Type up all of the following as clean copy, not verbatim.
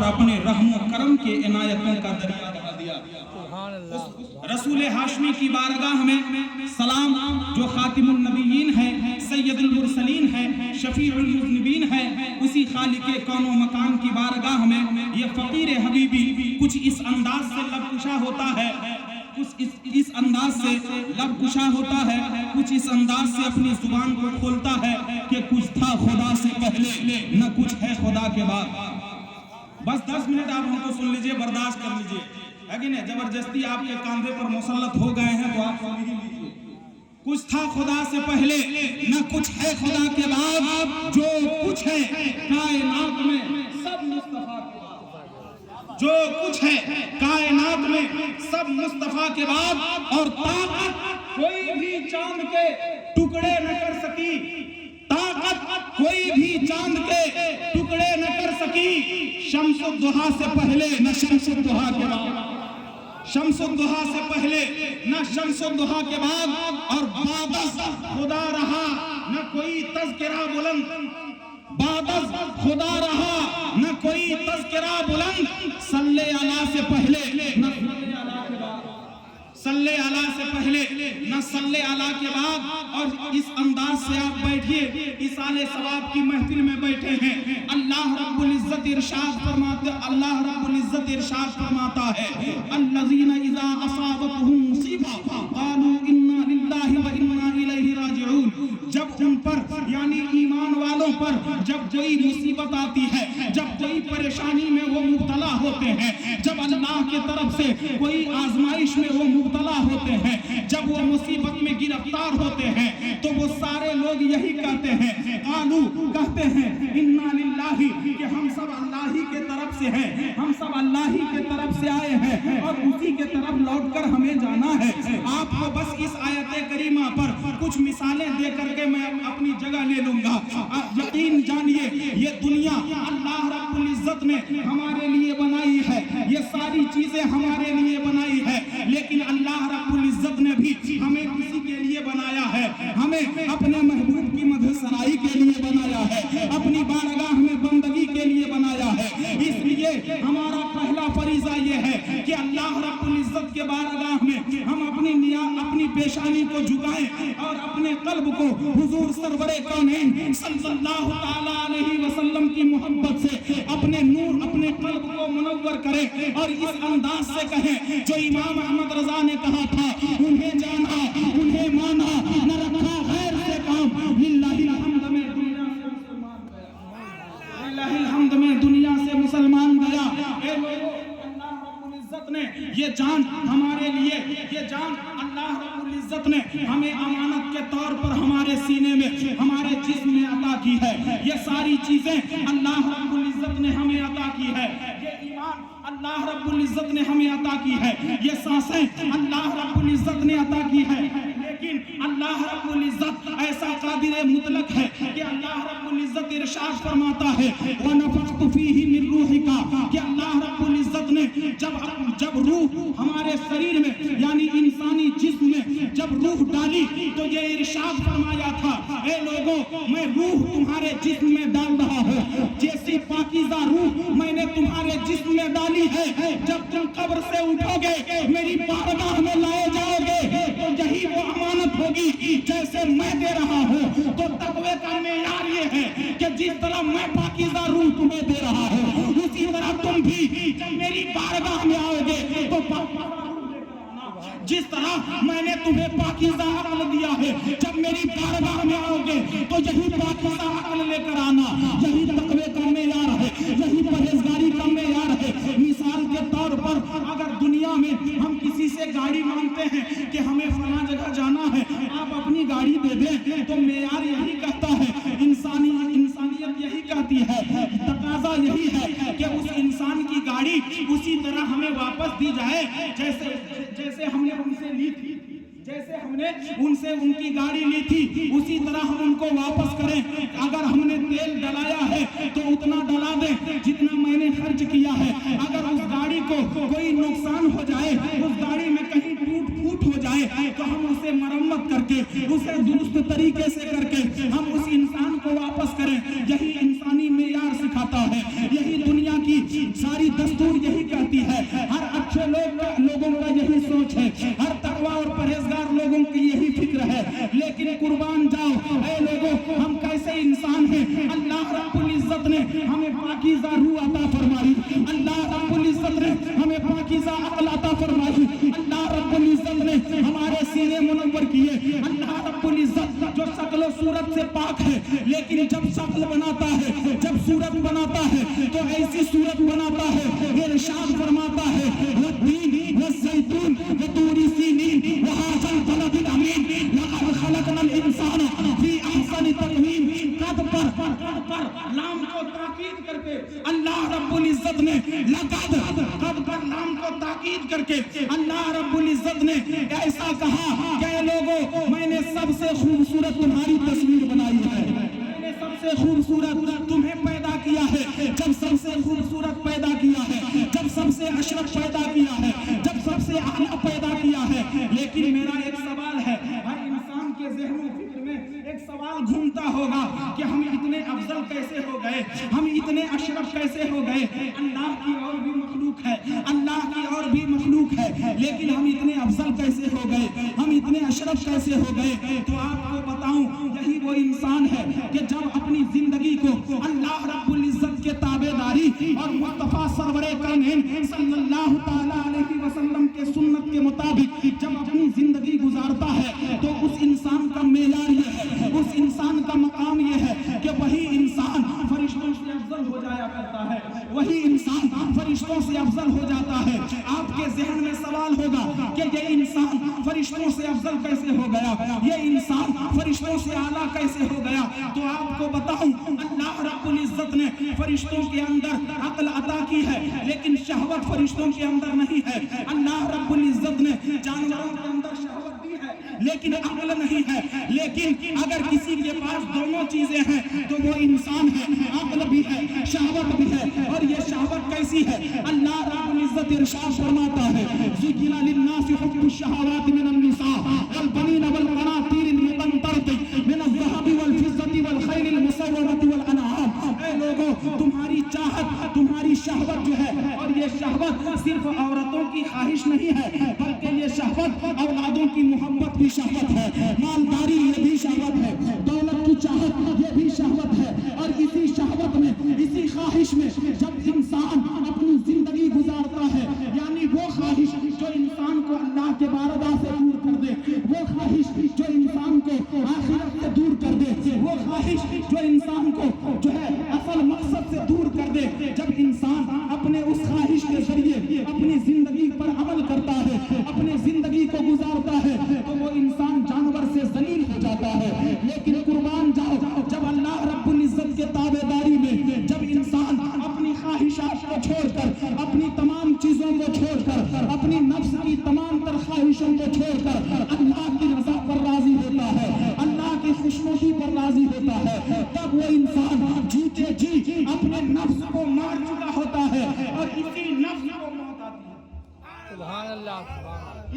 अपने रहम व करम के इनायतों का दरिया बहा दिया। रसूल हाशमी की बारगाह में सलाम, जो खातिमुन नबीयीन है, सैयदुल मुरसलीन है, शफीउल मुज़निबीन है, उसी खालिके कौनो मकान की बारगाह में ये फकीर हबीबी कुछ इस अंदाज से लबकुशा होता है, कुछ इस अंदाज से लबकुशा होता है, कुछ इस अंदाज से अपनी जुबान को खोलता है कि कुछ था खुदा से पहले, न कुछ है खुदा के बाद। बस 10 मिनट आप हमको सुन लीजिए, बर्दाश्त कर लीजिए, है कि नहीं? जबरदस्ती आपके कांधे पर मुसल्लत हो गए हैं तो आप सुन लीजिए। कुछ था खुदा से पहले, न कुछ है खुदा के बाद, जो कुछ है कायनात में सब मुस्तफा के बाद, जो कुछ है कायनात में सब मुस्तफा के बाद। और ताकत कोई भी चांद के टुकड़े न कर सकी, ताकत कोई भी चांद के टुकड़े न कर सकी, शम्सुद्दुहा से पहले न शम्सुद्दुहा के बाद, शम्सुद्दुहा से पहले न शम्सुद्दुहा के बाद। और बादस खुदा रहा न कोई तज़किरा बुलंद, बादस खुदा रहा न कोई तज़किरा बुलंद, सल्ले अला से पहले न सल्ले अला से पहले न सल्ले अला के बाद। और इस अंदाज से आप बैठिए, इस आले सवाब की महफिल में बैठे हैं। अल्लाह रब्बुल इज्जत इरशाद फरमाते, अल्लाह रब्बुल इज्जत इरशाद फरमाता है, अल्लज़ीना इज़ा असाबतहुम मुसीबा क़ालू इन्ना लिल्लाहि व इन्ना इलैहि राजिऊन। जब उन पर यानी ईमान वालों पर जब कोई मुसीबत आती है, जब कोई परेशानी में वो मुब्तला होते हैं, जब अल्लाह की तरफ से कोई आजमाइश में वो मुब्तला होते हैं, जब वो मुसीबत में गिरफ्तार होते हैं, तो वो सारे लोग यही कहते हैं, कालू कहते हैं, इन्ना लिल्लाही, कि हम सब अल्लाह ही के तरफ से हैं, हम सब अल्लाह ही के तरफ से आए हैं और उसी के तरफ लौटकर हमें जाना है। आपको बस इस आयत करीमा पर कुछ मिसालें दे करके मैं अपनी जगह ले लूंगा। यकीन जानिए, ये दुनिया अल्लाह रब्बुल इज्जत ने हमारे लिए बनाई है, ये सारी चीजें हमारे लिए बनाई है, लेकिन अल्लाह रब्बुल इज्जत ने भी हमें किसी के लिए बनाया है, हमें अपने महबूब की मधुसराई के लिए बनाया है, अपनी बारगाह में बंदगी के लिए बनाया है। इसलिए हमारा पहला फरीजा ये है कि अल्लाह रब्बुल इज्जत के बारगाह में हम अपनी पेशानी को झुकाएं और अपने कल्ब को हुजूर सरवरे कौनैन सल्लल्लाहु ताला अलैहि वसल्लम की मोहब्बत से अपने नूर, अपने कल्ब को मुनव्वर करें और इस अंदाज से कहें जो इमाम अहमद रजा ने कहा था, उन्हें जाना, उन्हें माना, न रखा गैर से काम, लिल्लाहिल हम्द में दुनिया से मुसलमान गया, लिल्लाहिल हम्द में दुनिया से मुसलमान गया। ए लोगों, अल्लाह रब्बुल इज्जत ने ये जान हमारे लिए, ये जान अल्लाह रब्बुल इज्जत ने हमें अमानत के तौर पर हमारे सीने में, हमारे जिस्म में अता की है। ये सारी चीजें अल्लाह रब्बुल इज्जत ने हमें अता की है, ये ईमान अल्लाह रब्बुल इज्जत ने हमें अता की है, ये सांसें अल्लाह रब्बुल इज्जत ने अता की है। लेकिन अल्लाह रब्बुल इज्जत ऐसा कादिर मुतलक है कि अल्लाह रब्बुल इज्जत इरशाद फरमाता है, व नफख्तु फीही मिन रूहिका, कि अल्लाह रब्बुल इज्जत ने जब रूह हमारे शरीर में यानी इंसानी जिस्म में जब रूह डाली तो ये इरशाद फरमाया था, ए लोगों, मैं रूह तुम्हारे जिस्म में डाल रहा हूँ, जैसी पाकीज़ा रूह मैंने तुम्हारे जिस्म में डाली है, जब तुम कब्र से उठोगे, मेरी बारगाह में लाए जाओगे, तो यही वो अमानत होगी जैसे मैं दे रहा हूँ। तो तक़वे का मेयार ये है कि जिस तरह मैं पाकीज़ा रूह तुम्हें दे रहा हूँ, उसी तरह तुम भी जब मेरी बारगाह में आओगे तो जिस तरह मैंने तुम्हें पाकीज़ा अक्ल दिया है, जब मेरी बारगाह में आओगे तो यही पाकीज़ा अक्ल लेकर आना, यही तक़वे का मेयार है, यही परहेज़गारी का मेयार है। मिसाल के तौर पर अगर दुनिया में हम किसी से गाड़ी मांगते हैं कि हमें फलां जगह जाना है, आप अपनी गाड़ी दे दें, तो मेयार यही कहता है, इंसानियत यही कहती है, तकाज़ा यही है कि उस इंसान की गाड़ी उसी तरह हमें वापस दी जाए जैसे हमने उनसे ली थी, जैसे हमने उनसे उनकी गाड़ी ली थी, उसी तरह हम उनको वापस करें। अगर हमने तेल डलाया है तो उतना डला दें जितना मैंने खर्च किया है। अगर उस गाड़ी को कोई नुकसान हो जाए, उस गाड़ी में कहीं टूट फूट हो जाए, तो हम उसे मरम्मत करके, उसे दुरुस्त तरीके से करके हम उस इंसान को वापस करें। यही इंसानी मेयार सिखाता है, यही दुनिया की सारी दस्तूर यही कहती है, हर अच्छे लोगों का यही सोच है, हर तकवा और परहेजगार लोगों की यही फिक्र है। लेकिन कुर्बान जाओ ऐ लोगों, हम कैसे इंसान हैं। अल्लाह रब्बुल इज्जत ने हमें पाकीज़ा रूह अता फरमाई, अल्लाह रब्बुल इज्जत ने हमें पाकीज़ा अक्ल अता फरमाई, अल्लाह रब्बुल इज्जत ने हमारे सीने मुनव्वर किए। अल्लाह रब्बुल इज्जत जो शक्ल सूरत से पाक है, लेकिन जब शक्ल बनाता है, जब सूरत बनाता है तो ऐसी सूरत बनाता है, ये इरशाद फरमाता है, वद्दीन वज़्ज़ैतून वतूरी सीनीन वहाज़ल बलदिल अमीन लक़द खलक़नल इंसान फी अहसनि तक़वीम। कद पर लाम को ताकीद करके अल्लाह रब्बुल इज्जत ने कद पर लाम को ताकीद करके अल्लाह रब्बुल इज्जत ने ऐसा कहा कि लोगों, मैंने सबसे खूबसूरत तुम्हारी तस्वीर बनाई है, मैंने सबसे खूबसूरत तुम्हें पैदा किया है। जब सबसे खूबसूरत पैदा किया है, जब सबसे अशरफ पैदा किया है, जब सबसे आला पैदा किया है, लेकिन मेरा एक सवाल है, हर इंसान के ज़हन फिक्र में एक सवाल घूमता होगा कि हम इतने अफजल कैसे हो गए, हम इतने अशरफ कैसे हो गए। अल्लाह की और भी मखलूक है, अल्लाह की और भी मखलूक है, लेकिन हम इतने अफजल कैसे हो गए, हम इतने अशरफ कैसे हो गए। तो आपको बताऊं, यही वो इंसान है कि जब अपनी जिंदगी को अल्लाह रब्बुल इज्जत के ताबेदारी और मुस्तफा सरवरे कायनात सल्लल्लाहु तआला अलैहि वसल्लम के सुन्नत के मुताबिक जब अपनी जिंदगी गुजारता है, तो उस इंसान का मेयार ये है, उस इंसान का मकाम ये है कि वही इंसान फरिश्तों से अफजल हो जाया करता है, वही इंसान फरिश्तों से अफजल हो जाता है। आपके ज़हन में सवाल होगा कि ये इंसान फरिश्तों से अफजल कैसे हो गया, ये इंसान फरिश्तों से आला कैसे हो गया। तो आपको बताऊं, अल्लाह रब्बुल इज्जत ने फरिश्तों के अंदर अक्ल अता की है, लेकिन शहवत फरिश्तों के अंदर नहीं है। अल्लाह रब्बुल इज्जत ने जानवरों के अंदर शहवत दी है, लेकिन अक्ल नहीं है। लेकिन अगर किसी के पास दोनों चीजें हैं तो वो इंसान है, अक्ल भी है, शहवत भी है। और ये शहवत कैसी है? अल्लाह रब्बुल इज्जत इरशाद फरमाता है, ज़ुय्यिना लिन्नासि हुब्बुश शहवाति मिनन निसा वल बनीना वल क़नातीरिल मुक़न्तरति मिनज़ ज़हबि वल फिज़्ज़ति वल ख़ैलिल मुसव्वमति वल अनआम। ऐ लोगों, तुम्हारी चाहत, तुम्हारी शहवत जो है, और ये शहवत सिर्फ औरतों की ख्वाहिश नहीं है, बल्कि ये शहवत औलादों की मोहब्बत भी शहवत है, मालदारी ये भी शहवत है, दौलत की चाहत ये भी शहवत है। और इसी शहवत में, इसी ख्वाहिश में जब इंसान अपनी जिंदगी गुजारता है, यानी वो ख्वाहिश जो इंसान को अल्लाह के बारगाह से दूर कर दे, वो ख्वाहिश जो इंसान को आखिरत से दूर कर दे, वो ख्वाहिश जो इंसान को जो है असल मकसद से दूर कर दे, जब इंसान अपने उस ख्वाहिश के जरिए अपनी जिंदगी पर अमल करता है, अपनी जिंदगी को गुजारता है, तो वो इंसान जानवर से जलील हो जाता है। लेकिन कुर्बान जाओ, जब अल्लाह रब्बुल इज्जत के ताबेदारी में जब इंसान अपनी ख्वाहिशात को छोड़कर, अपनी तमाम चीजों को छोड़कर, अपनी नफ्स की तमाम तर ख्वाहिशों को छोड़कर अल्लाह की रज़ा पर राजी होता है, अल्लाह की खुशनुदी पर राजी होता है, तब वो इंसान जीते जी अपने नफ्स को मार चुका होता है। और इसी नफ्स को मौत आती है, सुभान अल्लाह,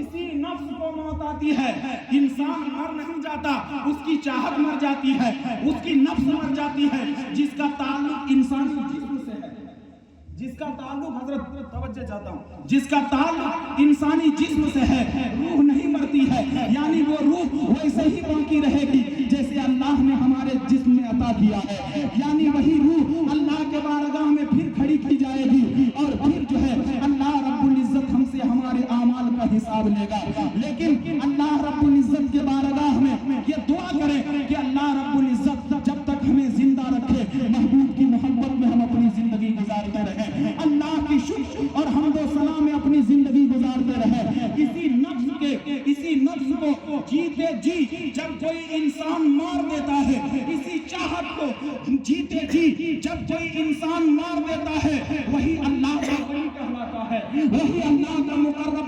इसी नफ्स को मौत आती है। इंसान मर नहीं जाता, उसकी चाहत मर जाती है, उसकी नफ्स मर जाती है, जिसका ताल्लुक इंसानी जिस्म से है, जिसका ताल्लुक, हजरत तवज्जो चाहता हूँ, जिसका ताल्लुक इंसानी जिस्म से है। रूह नहीं मरती है, यानी वो रूह वैसे ही बाकी रहेगी जैसे अल्लाह ने हमारे जिस्म में अता किया है, यानी वही रूह अल्लाह के बारगाह में फिर खड़ी की जाएगी और फिर जो है अल्लाह रब्बुल इज्जत हमसे हमारे आमाल का हिसाब लेगा। लेकिन अल्लाह रब्बुल इज्जत के बारगाह में ये दुआ करें कि अल्लाह रब्बुल इज्जत जब तक हमें जिंदा रखे, महबूब की मोहब्बत में हम अपनी जिंदगी गुजारते रहे, अल्लाह की शुक्र और हम्दो सना में अपनी जिंदगी गुजारते रहे। इसी नफ्स को जीते जी जब कोई इंसान मार देता है, इसी चाहत को जीते जी जब कोई इंसान मार देता है, वही अल्लाह का वली कहलाता है, वही अल्लाह का मुकर्रब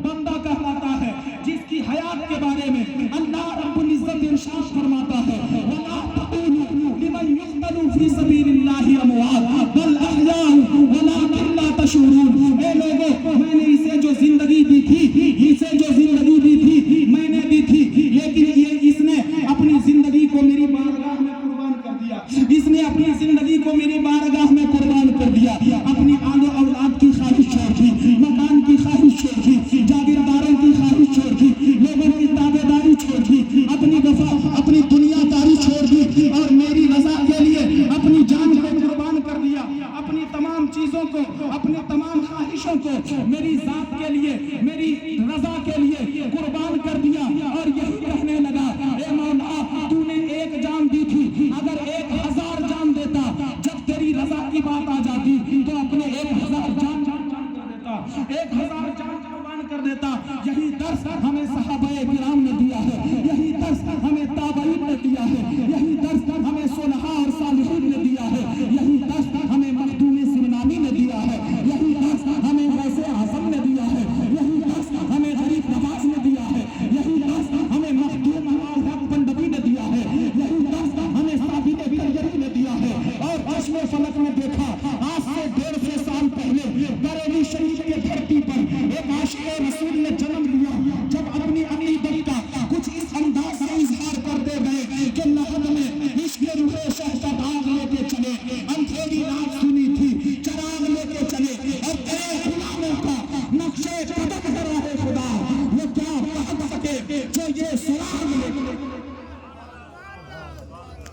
बंदा कहलाता है, जिसकी हयात के बारे में अल्लाह रब्बुल इज्जत इरशाद फरमाता है, वला तक़ूलू लिमन युक़तलू फी सबीलिल्लाहि अमवात बल अहयाउ वलाकिन ला तशऊरून। ए लोगों, मैंने इसे जो जिंदगी दी थी, इसे जो जिंदगी दी थी मैंने दी थी, लेकिन ये इसने अपनी जिंदगी को मेरी बारगाह में कुर्बान कर दिया, इसने अपनी जिंदगी को मेरी बारगाह में कुर्बान कर दिया, अपनी چیزوں کو, اپنے تمام خواہشوں کو میری ذات کے لیے, میری رضا کے لیے قربان کر دیا, اور یہی کہنے لگا اے مولا تو نے ایک جان دی تھی, اگر 1000 جان دیتا, جب تیری رضا کی بات آ جاتی تو اپنے 1000 جان کر دیتا, 1000 جان قربان کر دیتا. یہی درس ہمیں صحابہ کرام نے دیا ہے, یہی درس ہمیں تابعین نے دیا ہے, یہی درس ہمیں صلحاء اور صالحین نے دیا ہے, یہی درس ہمیں مخدوم سمنانی نے دیا ہے, یہی درس ہمیں غوث اعظم نے دیا ہے, یہی درس ہمیں غریب نواز نے دیا ہے, یہی درس ہمیں مخدوم حق پنڈوی نے دیا ہے, یہی درس ہمیں ثابت بریلوی نے دیا ہے. اور چشم فلک نے دیکھا آج سے 150 سال پہلے بریلی شریف کے دھرتی پر ایک عاشق رسول نے جنم لیا, جب اپنی عقیدت کا کچھ اس انداز سے اظہار کرتے گئے کہ لحد میں عشق روح شہد داغ لے کے چلے, اندھیری رات سنی